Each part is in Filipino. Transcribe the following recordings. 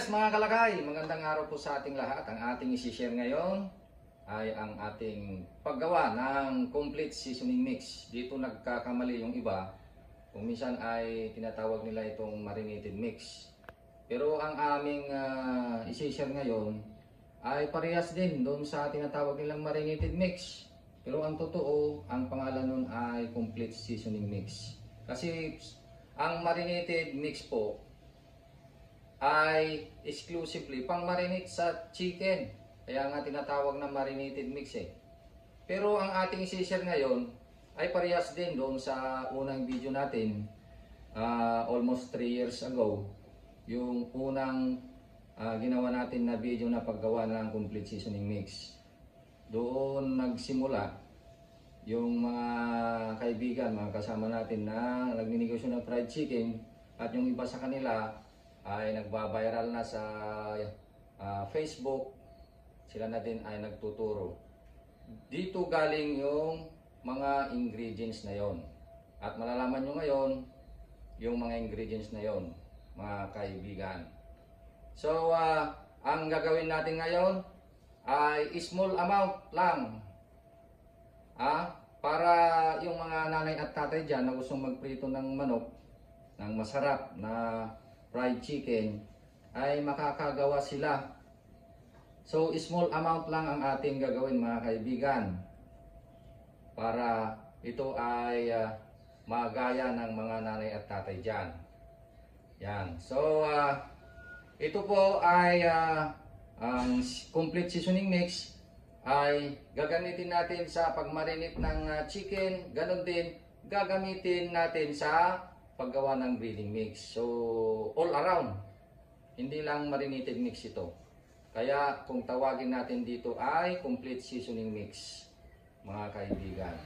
Yes mga kalakay, magandang araw po sa ating lahat. Ang ating isi-share ngayon ay ang ating paggawa ng complete seasoning mix. Dito nagkakamali yung iba. Kung minsan ay tinatawag nila itong marinated mix. Pero ang aming isi-share ngayon ay parehas din doon sa tinatawag nilang marinated mix. Pero ang totoo, ang pangalan nun ay complete seasoning mix. Kasi ang marinated mix po ay exclusively pang marinate sa chicken. Kaya nga tinatawag na marinated mix eh. Pero ang ating i-share ngayon ay parehas din doon sa unang video natin almost 3 years ago. Yung unang ginawa natin na video na paggawa ng complete seasoning mix. Doon nagsimula yung mga kaibigan, mga kasama natin na nagninegosyo ng fried chicken at yung iba sa kanila ay nagba-viral na sa Facebook. Sila na din ay nagtuturo. Dito galing yung mga ingredients na yon. At malalaman nyo ngayon yung mga ingredients na yon, mga kaibigan. So, ang gagawin natin ngayon ay small amount lang. Para yung mga nanay at tatay dyan na gustong magprito ng manok, ng masarap na fried chicken, ay makakagawa sila. So, small amount lang ang ating gagawin mga kaibigan para ito ay magaya ng mga nanay at tatay dyan. Yan. So, ito po ay ang complete seasoning mix ay gagamitin natin sa pagmarinate ng chicken. Ganon din gagamitin natin sa paggawa ng breading mix. So, all around. Hindi lang marinated mix ito. Kaya kung tawagin natin dito ay complete seasoning mix, mga kaibigan.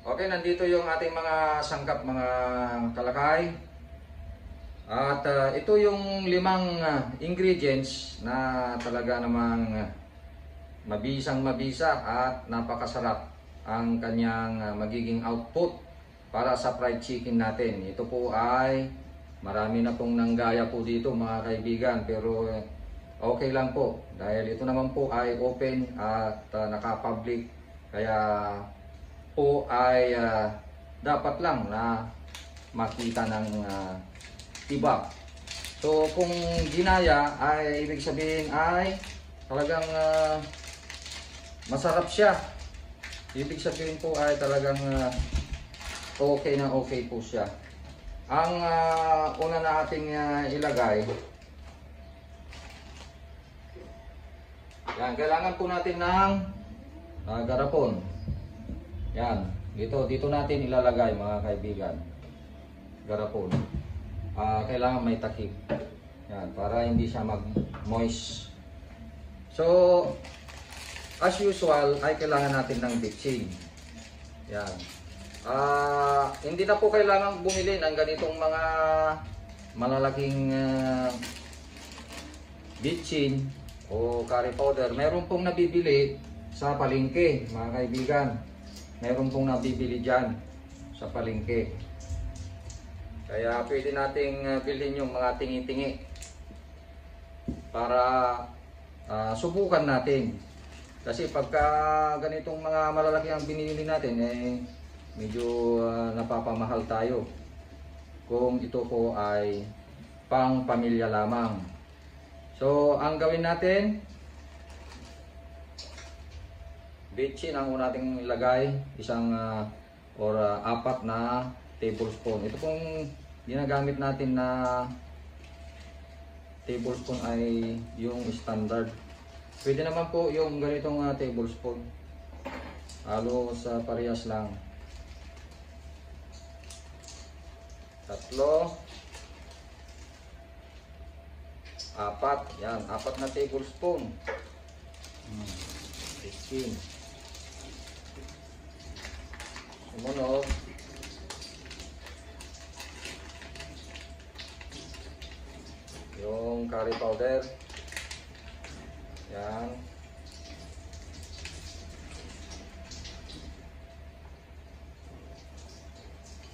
Okay, nandito yung ating mga sangkap, mga kalakay. At ito yung 5 ingredients na talaga namang mabisang mabisa at napakasarap ang kanyang magiging output para sa fried chicken natin. Ito po ay marami na pong nanggaya po dito mga kaibigan, pero okay lang po dahil ito naman po ay open at naka-public, kaya po ay dapat lang na makita ng iba. So kung ginaya ay ibig sabihin ay talagang masarap siya. Ibig sabihin po ay talagang okay na okay po siya. Ang una na ating ilagay, yan, kailangan po natin ng garapon. Yan, dito natin ilalagay mga kaibigan, garapon. Kailangan may takip. Yan, para hindi siya mag-moist. So, as usual ay kailangan natin ng bitchin. Yan. Hindi na po kailangan bumili ng ganitong mga malalaking bitchin o curry powder. Meron pong nabibili sa palengke mga kaibigan. Meron pong nabibili dyan sa palengke. Kaya pwede nating bilhin yung mga tingi-tingi para subukan natin. Kasi pagka ganitong mga malalaki ang binili natin, medyo napapamahal tayo kung ito po ay pang pamilya lamang. So, ang gawin natin, bitchin ang una nating ilagay, isang or 4 na tablespoon. Ito pong ginagamit natin na tablespoon ay yung standard. Pwede naman po yung ganitong tablespoon. Halos parehas lang. 3, 4, yan, 4 na tablespoon. 15. Sumunod, yung curry powder. Yan.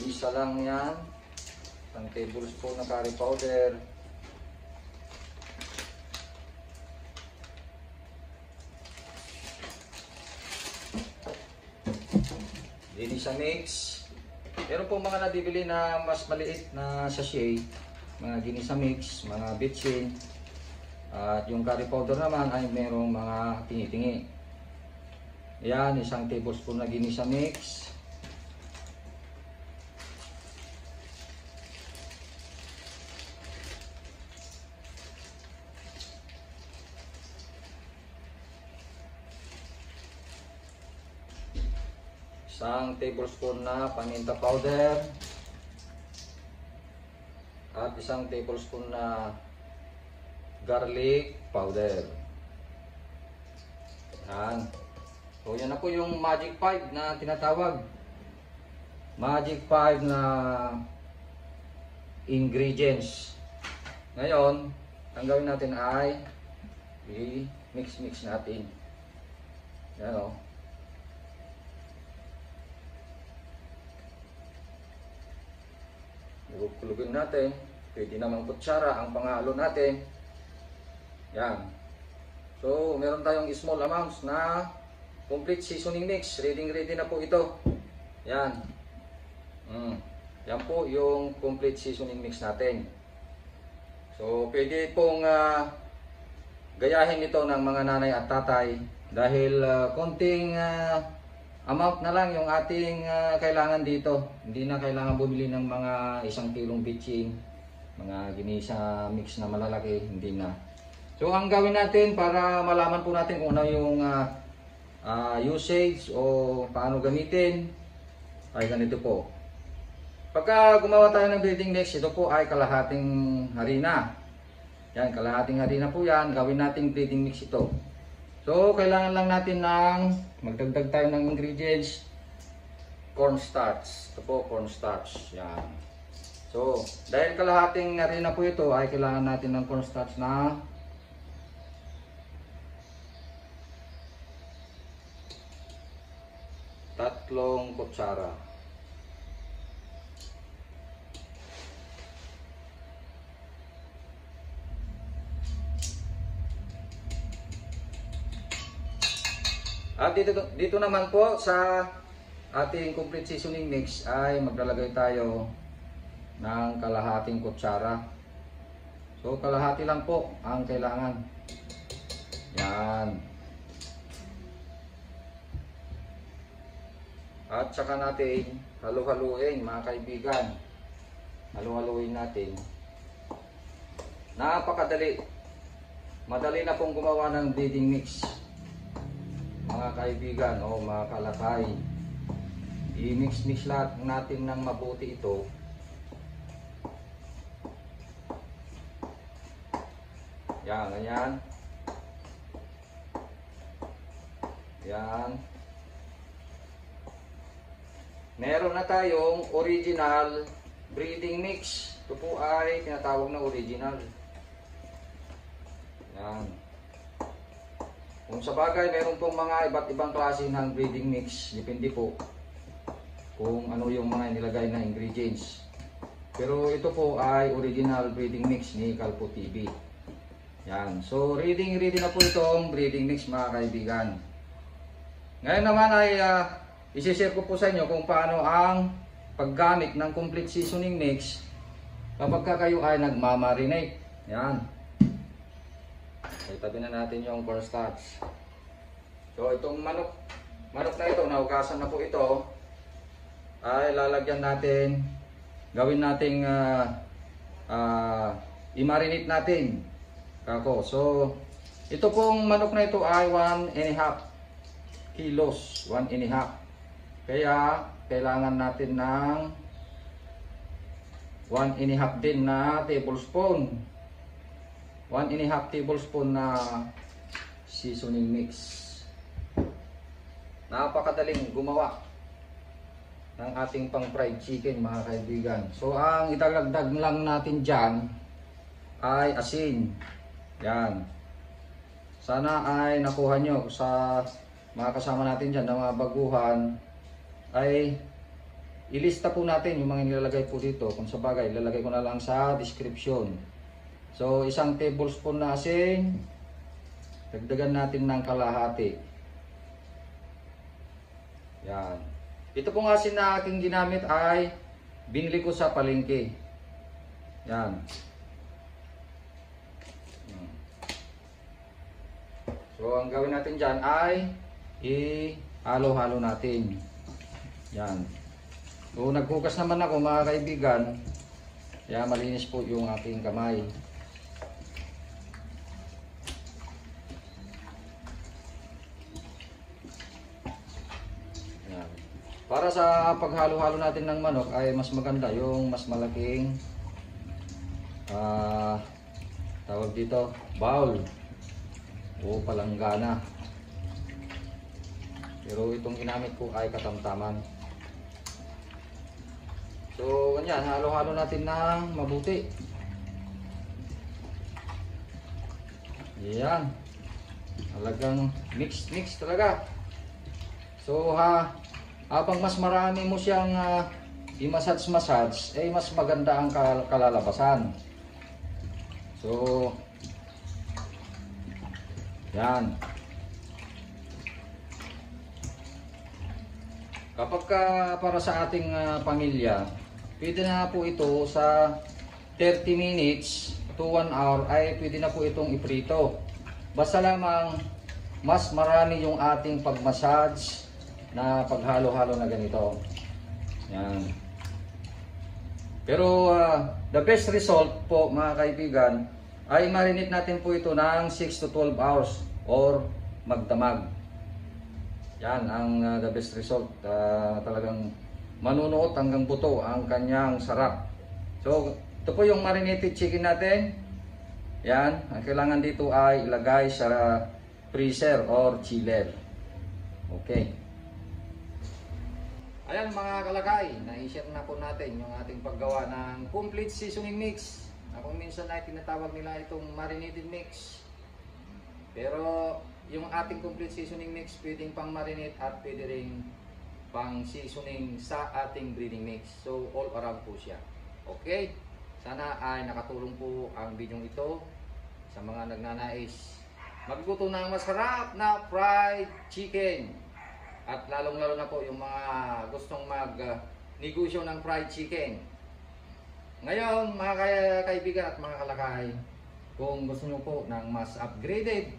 Isa lang yan. Isang tablespoon na curry powder. Ginisa mix. Meron po mga nabibili na mas maliit na sachet, mga ginisa mix, mga bitchin. At yung curry powder naman ay merong mga tingi-tingi. Yan, 1 tablespoon na ginisa mix. Isang tablespoon na paminta powder at 1 tablespoon na garlic powder. Yan. So yan na po yung magic 5 na tinatawag. Magic 5 na ingredients. Ngayon, ang gawin natin ay i-mix natin. Yan o. Kulugin natin. Pwede naman kutsara ang panghalo natin. Yan. So, meron tayong small amounts na complete seasoning mix. Ready na po ito. Yan. Yan po yung complete seasoning mix natin. So, pwede pong gayahin ito ng mga nanay at tatay dahil konting amount na lang yung ating kailangan dito. Hindi na kailangan bumili ng mga 1 kilong bitchin, mga ginisa mix na malalaki, hindi na. So ang gawin natin para malaman po natin kung ano yung usage o paano gamitin ay ganito po. Pagka gumawa tayo ng breading mix, ito po ay kalahating harina. Yan, kalahating harina po yan. Gawin nating breading mix ito. So, kailangan lang natin ng magdagdag tayo ng ingredients. Cornstarch. Ito po, cornstarch. Yan. So, dahil kalahating harina po ito, ay kailangan natin ng cornstarch na 3 kutsara. At dito naman po sa ating complete seasoning mix ay maglalagay tayo ng kalahating kutsara. So kalahati lang po ang kailangan. Yan. At saka natin halu-haluin mga kaibigan. Halu-haluin natin. Napakadali. Madali na pong gumawa ng breading mix. Mga kaibigan o mga kalakay, i-mix lahat natin ng mabuti ito. Yan, ganyan. Yan. Meron na tayong original breading mix. Ito po ay tinatawag na original. Yan. Kung sa bagay, meron pong mga iba't ibang klase ng breading mix. Depende po kung ano yung mga nilagay na ingredients. Pero ito po ay original breading mix ni Calpo TV. Yan. So, ready na po itong breading mix mga kaibigan. Ngayon naman ay isi-share ko po sa inyo kung paano ang paggamit ng complete seasoning mix kapag kayo ay nagmamarinate. Yan. Itabi na natin yung cornstarch. So itong manok na ito, nahugasan na po ito, ay lalagyan natin, gawin nating i-marinate natin. Kako. So ito pong manok na ito ay 1.5 kilos. 1.5. Kaya kailangan natin ng 1.5 din na tablespoon. 1.5 tablespoon na seasoning mix. Napakadaling gumawa ng ating pang fried chicken mga kaibigan. So ang idagdag lang natin dyan ay asin. Yan. Sana ay nakuha nyo sa mga kasama natin dyan na mga baguhan, ay ilista po natin yung mga nilalagay po dito. Kung sa bagay, ilalagay ko na lang sa description. So, 1 tablespoon na asin, dagdagan natin ng kalahati. Yan. Ito pong asin na aking ginamit ay binili ko sa palengke. Yan. So ang gawin natin dyan ay ihalo-halo natin. Yan. So naghugas naman ako mga kaibigan. Kaya malinis po yung aking kamay. Yan. Para sa paghalo-halo natin ng manok ay mas maganda yung mas malaking tawag dito, bowl o palanggana. Pero itong ginamit ko ay katamtaman. So, ganyan, halo-halo natin ng mabuti. Yan. Talagang mix talaga. So, habang mas marami mo siyang i-massage, mas maganda ang kalalabasan. So, yan. Kapag para sa ating pamilya, pwede na po ito sa 30 minutes to 1 hour ay pwede na po itong iprito. Basta lamang mas marami yung ating pagmassage na paghalo-halo na ganito. Yan. Pero the best result po mga kaibigan ay marinate natin po ito ng 6 to 12 hours or magdamag. Yan ang the best result. Talagang manunuot hanggang buto ang kanyang sarap. So ito po yung marinated chicken natin. Yan, ang kailangan dito ay ilagay sa freezer or chiller. Okay. Ayan mga kalakay, na-share na po natin yung ating paggawa ng complete seasoning mix. Na kung minsan ay tinatawag nila itong marinated mix. Pero yung ating complete seasoning mix pwedeng pang marinate at pwede rin pang seasoning sa ating breading mix. So all around po siya. Okay? Sana ay nakatulong po ang video ito sa mga nagnanais magluto ng masarap na fried chicken. At lalong-lalo na po yung mga gustong mag-negosyo ng fried chicken. Ngayon, mga kaibigan at mga kalakay, kung gusto nyo po ng mas upgraded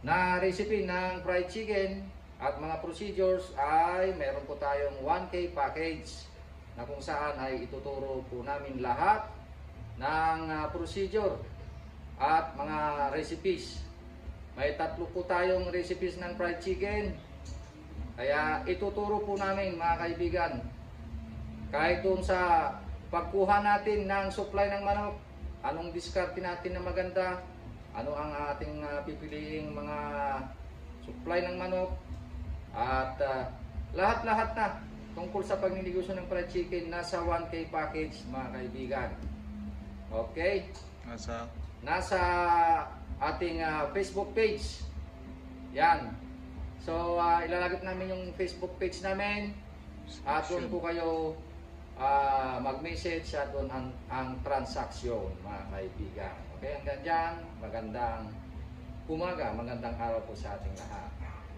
na recipe ng fried chicken at mga procedures ay meron po tayong 1K package na kung saan ay ituturo po namin lahat ng procedure at mga recipes. May 3 po tayong recipes ng fried chicken. Kaya ituturo po namin mga kaibigan, kahit doon sa pagkuha natin ng supply ng manok, anong diskarte natin na maganda, ano ang ating pipiliing mga supply ng manok, at lahat-lahat na tungkol sa pagninegosyo ng fried chicken nasa 1K package mga kaibigan. Okay? Nasa ating Facebook page. Yan. So, ilalagay namin yung Facebook page namin at doon po kayo mag-message at doon ang transaksyon mga kaibigan. Okay, hanggang dyan, magandang umaga, magandang araw po sa ating lahat.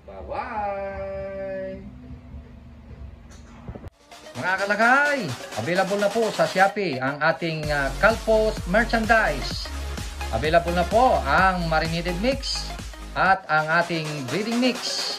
Bye-bye! Mga kalakay, available na po sa Shopee ang ating Calpos merchandise. Available na po ang marinated mix at ang ating breading mix.